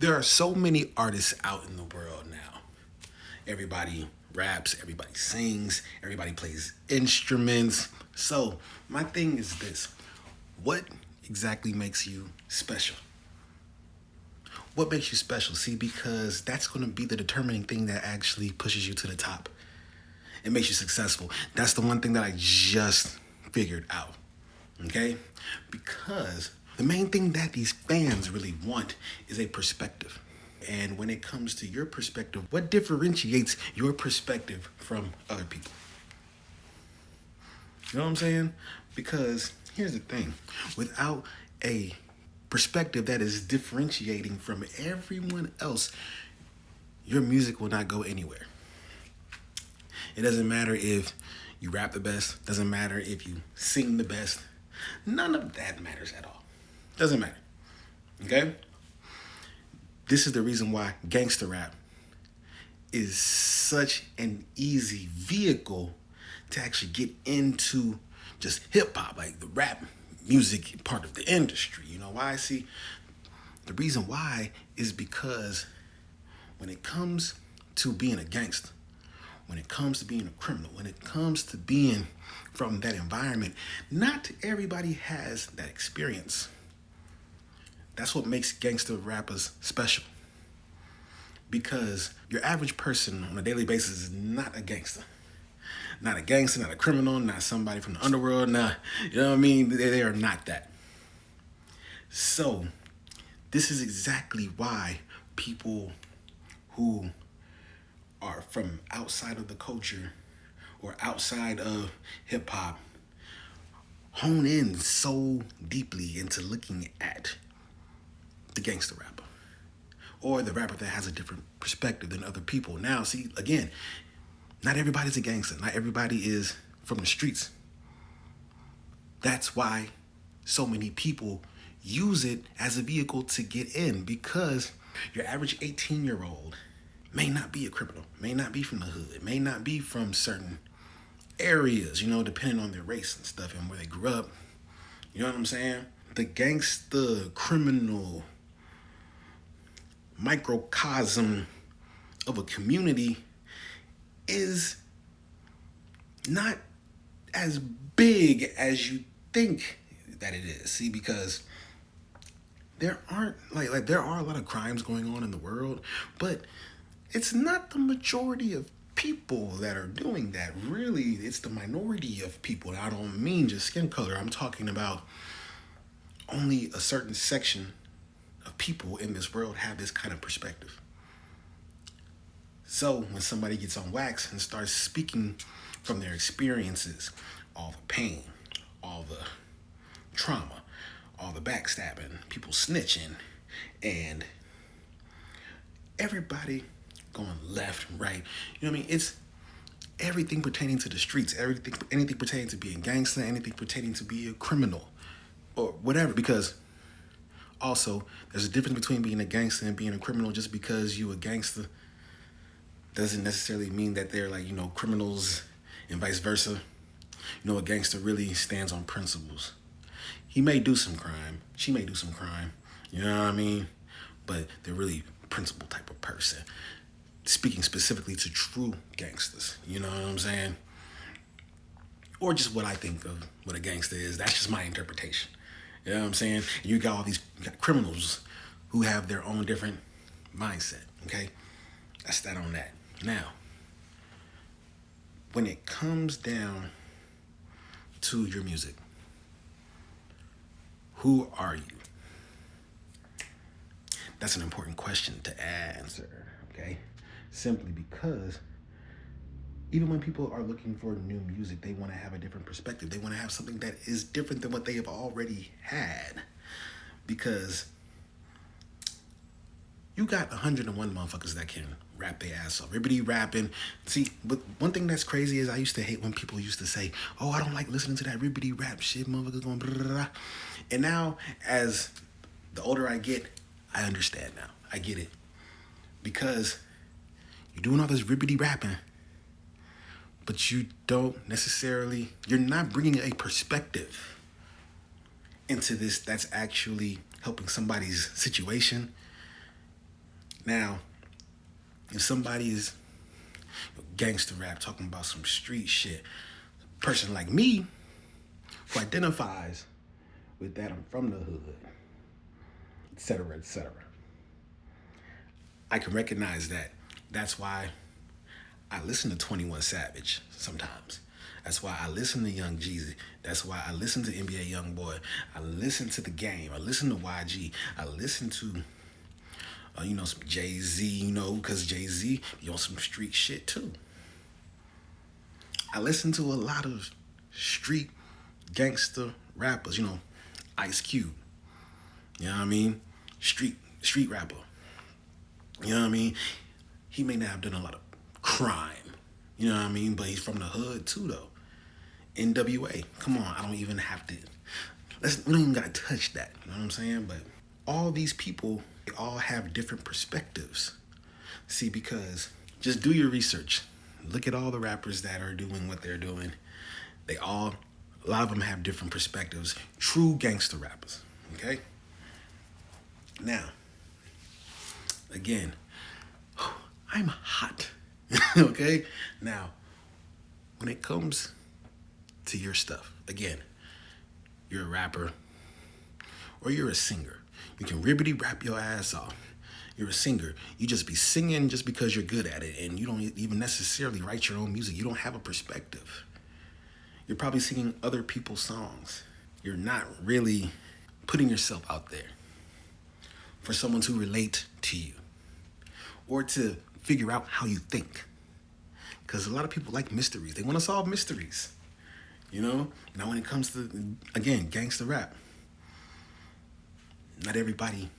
There are so many artists out in the world now. Everybody raps, everybody sings, everybody plays instruments. So, my thing is this: what exactly makes you special? What makes you special? See, because that's going to be the determining thing that actually pushes you to the top. It makes you successful. That's the one thing that I just figured out. Okay? Because the main thing that these fans really want is a perspective. And when it comes to your perspective, what differentiates your perspective from other people? You know what I'm saying? Because here's the thing: without a perspective that is differentiating from everyone else, your music will not go anywhere. It doesn't matter if you rap the best, doesn't matter if you sing the best. None of that matters at all. Doesn't matter. Okay? This is the reason why gangster rap is such an easy vehicle to actually get into just hip hop, like the rap music part of the industry. You know why? See, the reason why is because when it comes to being a gangster, when it comes to being a criminal, when it comes to being from that environment, not everybody has that experience. That's what makes gangster rappers special. Because your average person on a daily basis is not a gangster. Not a gangster, not a criminal, not somebody from the underworld, not, you know what I mean? They are not that. So, this is exactly why people who are from outside of the culture or outside of hip hop hone in so deeply into looking at the gangster rapper or the rapper that has a different perspective than other people. Now, see, again, not everybody's a gangster. Not everybody is from the streets. That's why so many people use it as a vehicle to get in, because your average 18-year-old may not be a criminal, may not be from the hood, may not be from certain areas, depending on their race and stuff and where they grew up. You know what I'm saying? The gangster, criminal, microcosm of a community is not as big as you think that it is. See, because there aren't like there are a lot of crimes going on in the world, but it's not the majority of people that are doing that. Really, it's the minority of people. And I don't mean just skin color. I'm talking about only a certain section of people in this world have this kind of perspective. So when somebody gets on wax and starts speaking from their experiences, all the pain, all the trauma, all the backstabbing, people snitching, and everybody going left and right. You know what I mean? It's everything pertaining to the streets, anything pertaining to being gangster, anything pertaining to be a criminal or whatever. Because also, there's a difference between being a gangster and being a criminal. Just because you a gangster doesn't necessarily mean that they're criminals and vice versa. A gangster really stands on principles. He may do some crime. She may do some crime. You know what I mean? But they're really principle type of person. Speaking specifically to true gangsters. You know what I'm saying? Or just what I think of what a gangster is. That's just my interpretation. You know what I'm saying? You got criminals who have their own different mindset. Okay? That's that on that. Now, when it comes down to your music, who are you? That's an important question to answer, okay? Simply because even when people are looking for new music, they want to have a different perspective. They want to have something that is different than what they have already had. Because you got 101 motherfuckers that can rap their ass off. Everybody rapping. See, but one thing that's crazy is I used to hate when people used to say, oh, I don't like listening to that ribbity rap shit, motherfuckers going blah, blah, blah. And now, as the older I get, I understand now. I get it. Because you're doing all this ribbity rapping, but you're not bringing a perspective into this that's actually helping somebody's situation. Now, if somebody is gangster rap talking about some street shit, a person like me who identifies with that, I'm from the hood, etc., etc., I can recognize that. That's why I listen to 21 Savage sometimes. That's why I listen to Young Jeezy. That's why I listen to NBA Youngboy. I listen to The Game. I listen to YG. I listen to, some Jay-Z, because Jay-Z, he on some street shit too. I listen to a lot of street gangster rappers, Ice Cube. You know what I mean? Street rapper. You know what I mean? He may not have done a lot of crime. You know what I mean? But he's from the hood too, though. NWA. Come on, I don't even have to. We don't even gotta touch that. You know what I'm saying? But all these people, they all have different perspectives. See, because just do your research. Look at all the rappers that are doing what they're doing. A lot of them have different perspectives. True gangster rappers. Okay? Now, again, I'm hot. Okay? Now, when it comes to your stuff, again, you're a rapper or you're a singer. You can ribbity rap your ass off. You're a singer. You just be singing just because you're good at it, and you don't even necessarily write your own music. You don't have a perspective. You're probably singing other people's songs. You're not really putting yourself out there for someone to relate to you or to figure out how you think. Because a lot of people like mysteries. They want to solve mysteries. Now when it comes to, again, gangster rap, not everybody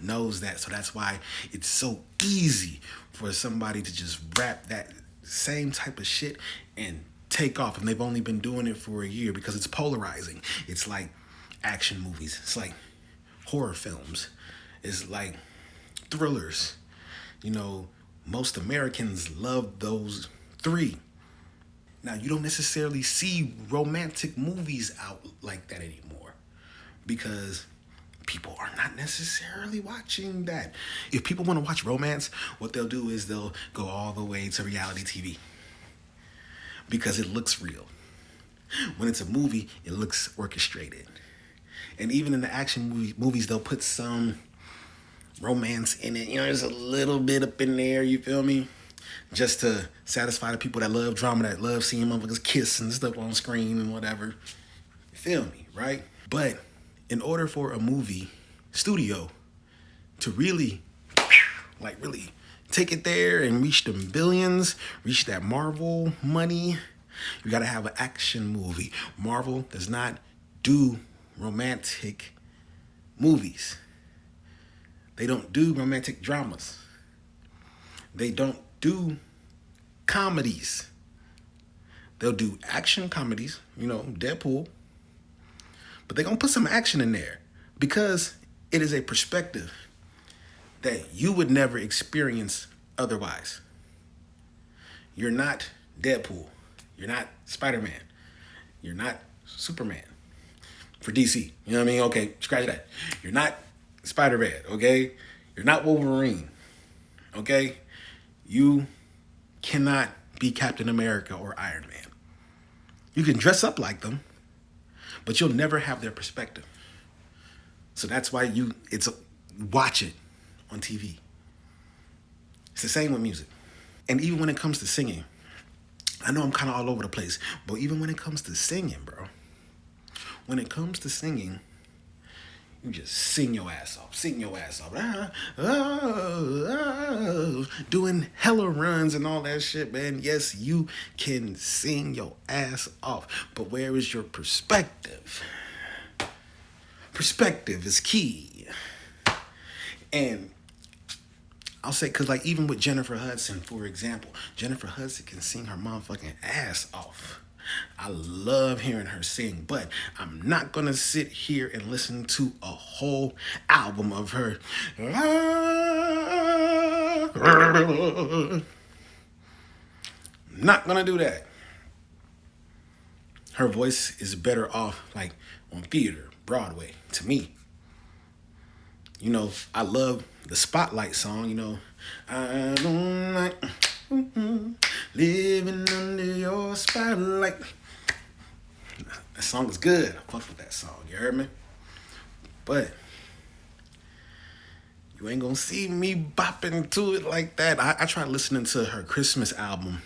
knows that. So that's why it's so easy for somebody to just rap that same type of shit and take off. And they've only been doing it for a year because it's polarizing. It's like action movies. It's like horror films. It's like thrillers. Most Americans love those three. Now, you don't necessarily see romantic movies out like that anymore because people are not necessarily watching that. If people want to watch romance, what they'll do is they'll go all the way to reality TV because it looks real. When it's a movie, it looks orchestrated. And even in the action movies, they'll put some romance in it. There's a little bit up in there, you feel me? Just to satisfy the people that love drama, that love seeing motherfuckers kiss and stuff on screen and whatever. You feel me, right? But in order for a movie studio to really take it there and reach them billions, reach that Marvel money, you gotta have an action movie. Marvel does not do romantic movies. They don't do romantic dramas. They don't do comedies. They'll do action comedies, Deadpool. But they're going to put some action in there because it is a perspective that you would never experience otherwise. You're not Deadpool. You're not Spider-Man. You're not Superman for DC. You know what I mean? Okay, scratch that. You're not Spider-Man, okay? You're not Wolverine, okay? You cannot be Captain America or Iron Man. You can dress up like them, but you'll never have their perspective. So that's why watch it on TV. It's the same with music. And even when it comes to singing, I know I'm kind of all over the place, but even when it comes to singing, bro, you just sing your ass off. Doing hella runs and all that shit, man. Yes, you can sing your ass off, but where is your perspective? Perspective is key. And I'll say, because even with Jennifer Hudson, for example, Jennifer Hudson can sing her motherfucking ass off. I love hearing her sing, but I'm not going to sit here and listen to a whole album of her. Not going to do that. Her voice is better off on theater, Broadway, to me. I love the Spotlight song, I don't like living under your spotlight. That song is good. I fuck with that song, you heard me? But you ain't gonna see me bopping to it like that. I tried listening to her Christmas album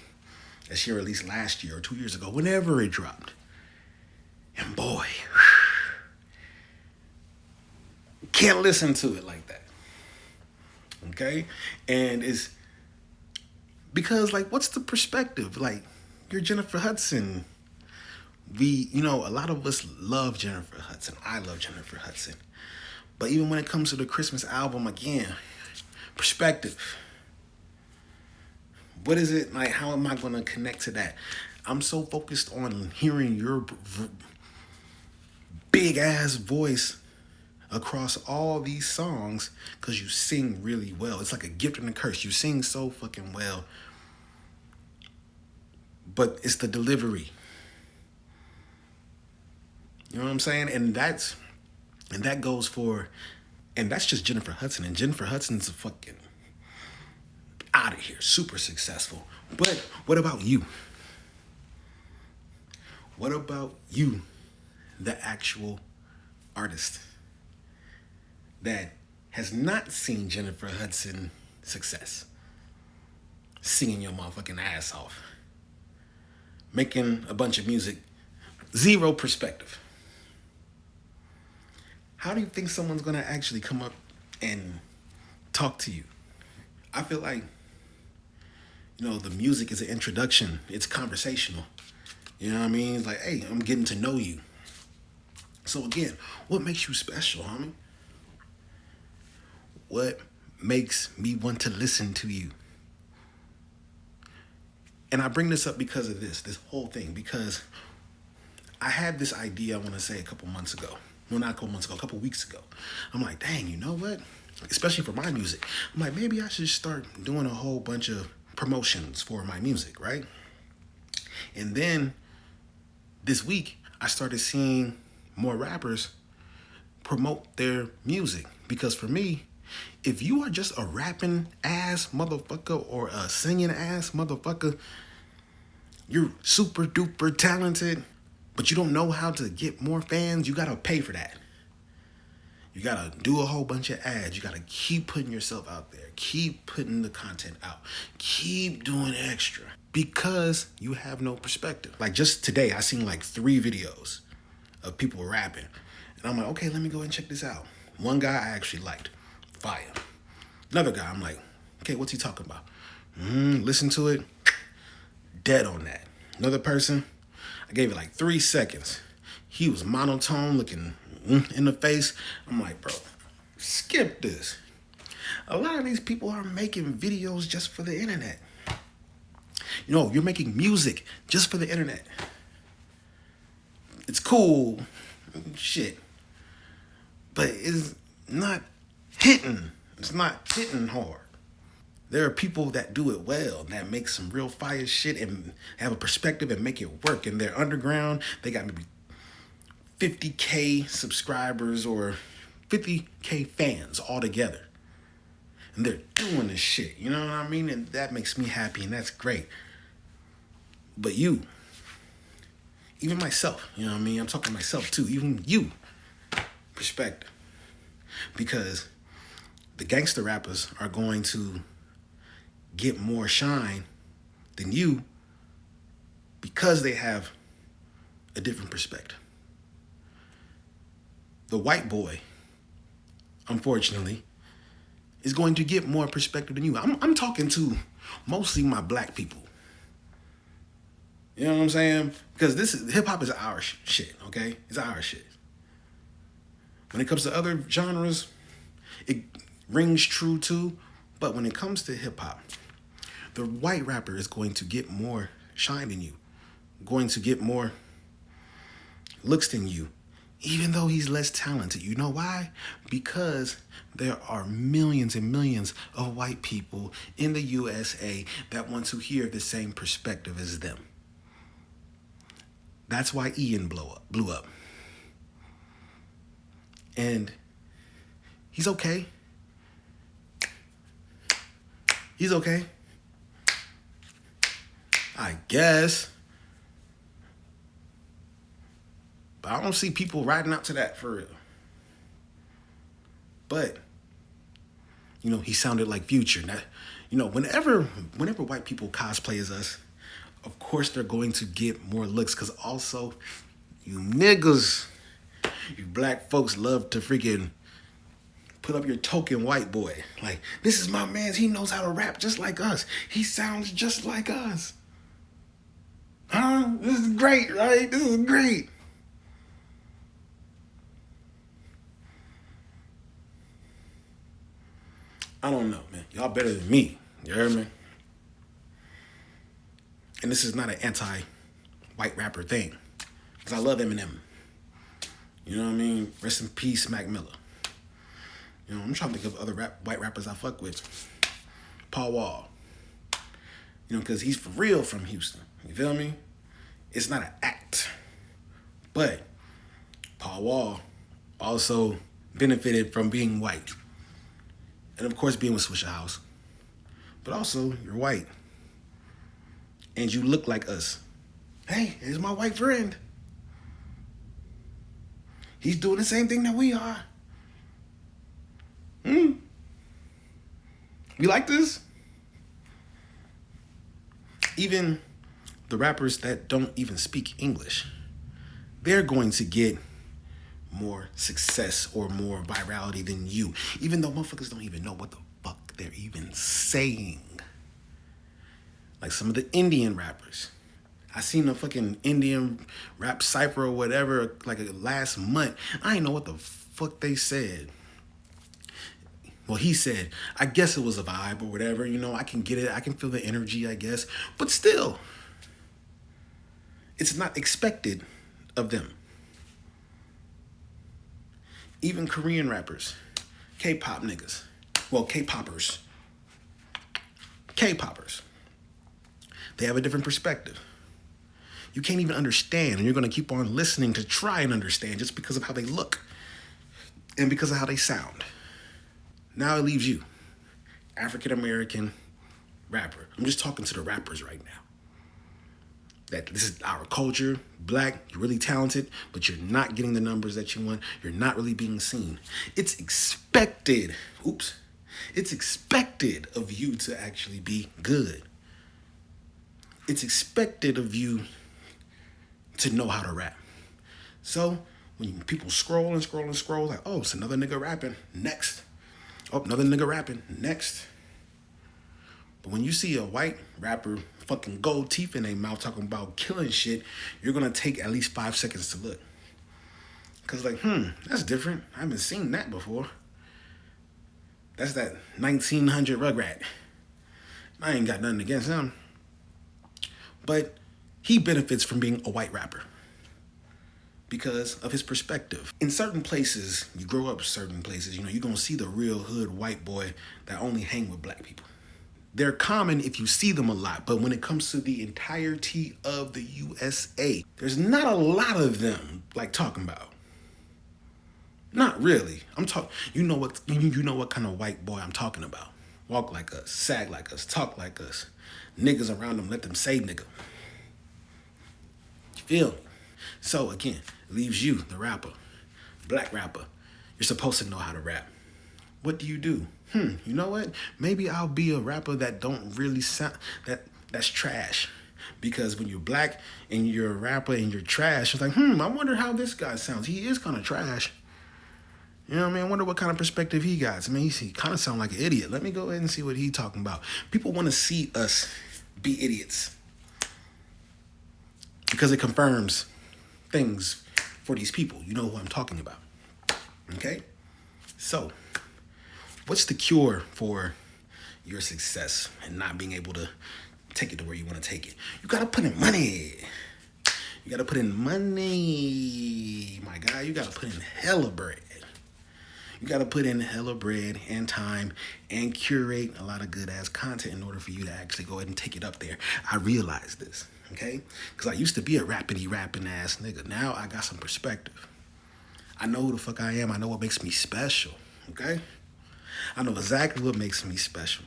that she released last year or 2 years ago, whenever it dropped. And boy, can't listen to it like that. Okay? And it's because, like, what's the perspective? Like, you're Jennifer Hudson. A lot of us love Jennifer Hudson. I love Jennifer Hudson. But even when it comes to the Christmas album, again, perspective. What is it like? How am I going to connect to that? I'm so focused on hearing your big ass voice across all these songs because you sing really well. It's like a gift and a curse. You sing so fucking well. But it's the delivery. You know what I'm saying? And that goes for, and that's just Jennifer Hudson. And Jennifer Hudson's a fucking out of here, super successful. But what about you? What about you, the actual artist that has not seen Jennifer Hudson success? Singing your motherfucking ass off. Making a bunch of music. Zero perspective. How do you think someone's going to actually come up and talk to you? I feel like, the music is an introduction. It's conversational. You know what I mean? It's like, hey, I'm getting to know you. So again, what makes you special, homie? What makes me want to listen to you? And I bring this up because of this whole thing, because I had this idea, I want to say a couple months ago. Well, not a couple months ago, a couple weeks ago. I'm like, dang, you know what? Especially for my music. I'm like, maybe I should start doing a whole bunch of promotions for my music, right? And then this week, I started seeing more rappers promote their music. Because for me, if you are just a rapping ass motherfucker or a singing ass motherfucker, you're super duper talented, but you don't know how to get more fans, you gotta pay for that. You gotta do a whole bunch of ads. You gotta keep putting yourself out there. Keep putting the content out. Keep doing extra. Because you have no perspective. Like just today, I seen like 3 videos of people rapping. And I'm like, okay, let me go and check this out. One guy I actually liked. Fire. Another guy, I'm like, okay, what's he talking about? Listen to it. Dead on that. Another person, I gave it like 3 seconds. He was monotone, looking in the face. I'm like, bro, skip this. A lot of these people are making videos just for the internet. You're making music just for the internet. It's cool, shit. But it's not hitting. It's not hitting hard. There are people that do it well, that make some real fire shit and have a perspective and make it work. And they're underground. They got maybe 50K subscribers or 50K fans all together. And they're doing this shit, you know what I mean? And that makes me happy and that's great. But you, even myself, you know what I mean? I'm talking to myself too, even you, perspective. Because the gangster rappers are going to get more shine than you because they have a different perspective. The white boy, unfortunately, is going to get more perspective than you. I'm talking to mostly my black people. You know what I'm saying? Because hip hop is our shit, okay? It's our shit. When it comes to other genres, it rings true too. But when it comes to hip hop, the white rapper is going to get more shine than you, going to get more looks than you, even though he's less talented. You know why? Because there are millions and millions of white people in the USA that want to hear the same perspective as them. That's why Ian blew up. And he's okay. He's okay. I guess. But I don't see people riding out to that for real. But, he sounded like Future. Now, whenever white people cosplay as us, of course they're going to get more looks, because also, you niggas, you black folks love to freaking put up your token white boy. Like, this is my man. He knows how to rap just like us. He sounds just like us. Huh? This is great, right? This is great. I don't know, man. Y'all better than me. You heard me? And this is not an anti-white rapper thing. Because I love Eminem. You know what I mean? Rest in peace, Mac Miller. I'm trying to think of other white rappers I fuck with. Paul Wall. Because he's for real from Houston. You feel me? It's not an act. But Paul Wall also benefited from being white. And of course being with Swishahouse. But also, you're white. And you look like us. Hey, here's my white friend. He's doing the same thing that we are. You like this? Even the rappers that don't even speak English, they're going to get more success or more virality than you, even though motherfuckers don't even know what the fuck they're even saying. Like some of the Indian rappers. I seen a fucking Indian rap cipher or whatever like last month. I didn't know what the fuck they said. Well, he said, I guess it was a vibe or whatever. I can get it. I can feel the energy, I guess. But still, it's not expected of them. Even Korean rappers, K-pop niggas. Well, K-poppers. K-poppers. They have a different perspective. You can't even understand, and you're going to keep on listening to try and understand just because of how they look and because of how they sound. Now it leaves you, African-American rapper. I'm just talking to the rappers right now. That this is our culture, black, you're really talented, but you're not getting the numbers that you want. You're not really being seen. It's expected of you to actually be good. It's expected of you to know how to rap. So when people scroll, like, oh, it's another nigga rapping, next. Oh, another nigga rapping, next. But when you see a white rapper fucking gold teeth in their mouth talking about killing shit, you're going to take at least 5 seconds to look. Because that's different. I haven't seen that before. That's that 1900 Rugrat. I ain't got nothing against him. But he benefits from being a white rapper because of his perspective. In certain places, you grow up certain places, you're going to see the real hood white boy that only hang with black people. They're common if you see them a lot, but when it comes to the entirety of the USA, there's not a lot of them like talking about. Not really. I'm talking. You know what kind of white boy I'm talking about. Walk like us, sag like us, talk like us. Niggas around them, let them say nigga. You feel me? So again, it leaves you, the rapper, black rapper. You're supposed to know how to rap. What do? You know what? Maybe I'll be a rapper that don't really sound that's trash. Because when you're black and you're a rapper and you're trash, it's like, I wonder how this guy sounds. He is kind of trash. You know what I mean? I wonder what kind of perspective he got. I mean, he kind of sound like an idiot. Let me go ahead and see what he's talking about. People want to see us be idiots. Because it confirms things for these people. You know who I'm talking about. Okay? So, what's the cure for your success and not being able to take it to where you want to take it? You got to put in money. You got to put in money, my guy. You got to put in hella bread. You got to put in hella bread and time and curate a lot of good-ass content in order for you to actually go ahead and take it up there. I realize this, okay? Because I used to be a rapping ass nigga. Now I got some perspective. I know who the fuck I am. I know what makes me special, okay? I know exactly what makes me special.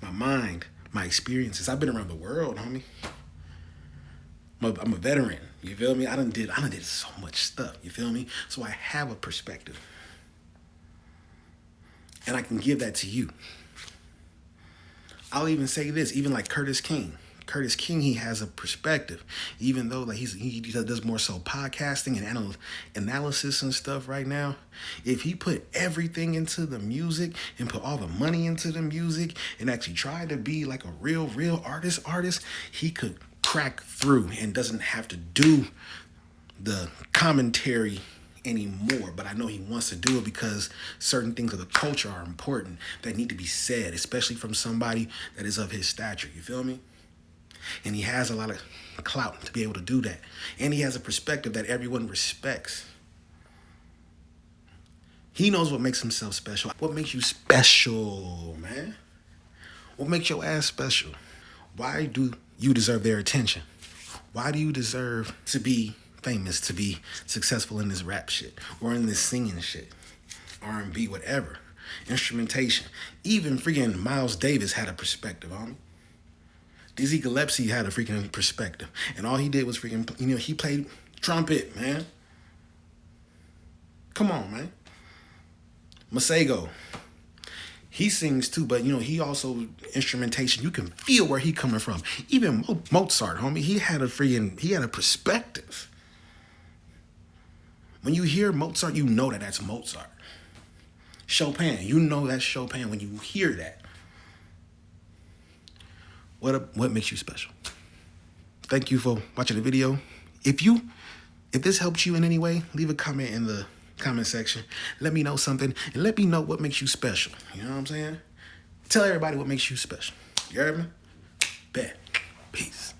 my mind, my experiences. I've been around the world, homie. I'm a veteran. You feel me? I done did so much stuff. You feel me? So I have a perspective. And I can give that to you. I'll even say this, even like Curtis King. Curtis King, he has a perspective, even though like he does more so podcasting and analysis and stuff right now. If he put everything into the music and put all the money into the music and actually tried to be like a real artist, he could crack through and doesn't have to do the commentary anymore. But I know he wants to do it because certain things of the culture are important that need to be said, especially from somebody that is of his stature. You feel me? And he has a lot of clout to be able to do that. And he has a perspective that everyone respects. He knows what makes himself special. What makes you special, man? What makes your ass special? Why do you deserve their attention? Why do you deserve to be famous, to be successful in this rap shit or in this singing shit, R&B, whatever, instrumentation? Even freaking Miles Davis had a perspective on me. Dizzy Gillespie had a freaking perspective. And all he did was freaking, he played trumpet, man. Come on, man. Masego, he sings too, but he also instrumentation. You can feel where he coming from. Even Mozart, homie, he had a perspective. When you hear Mozart, you know that that's Mozart. Chopin, you know that's Chopin when you hear that. What makes you special? Thank you for watching the video. If this helped you in any way, leave a comment in the comment section. Let me know something and let me know what makes you special. You know what I'm saying? Tell everybody what makes you special. You heard me? Bet. Peace.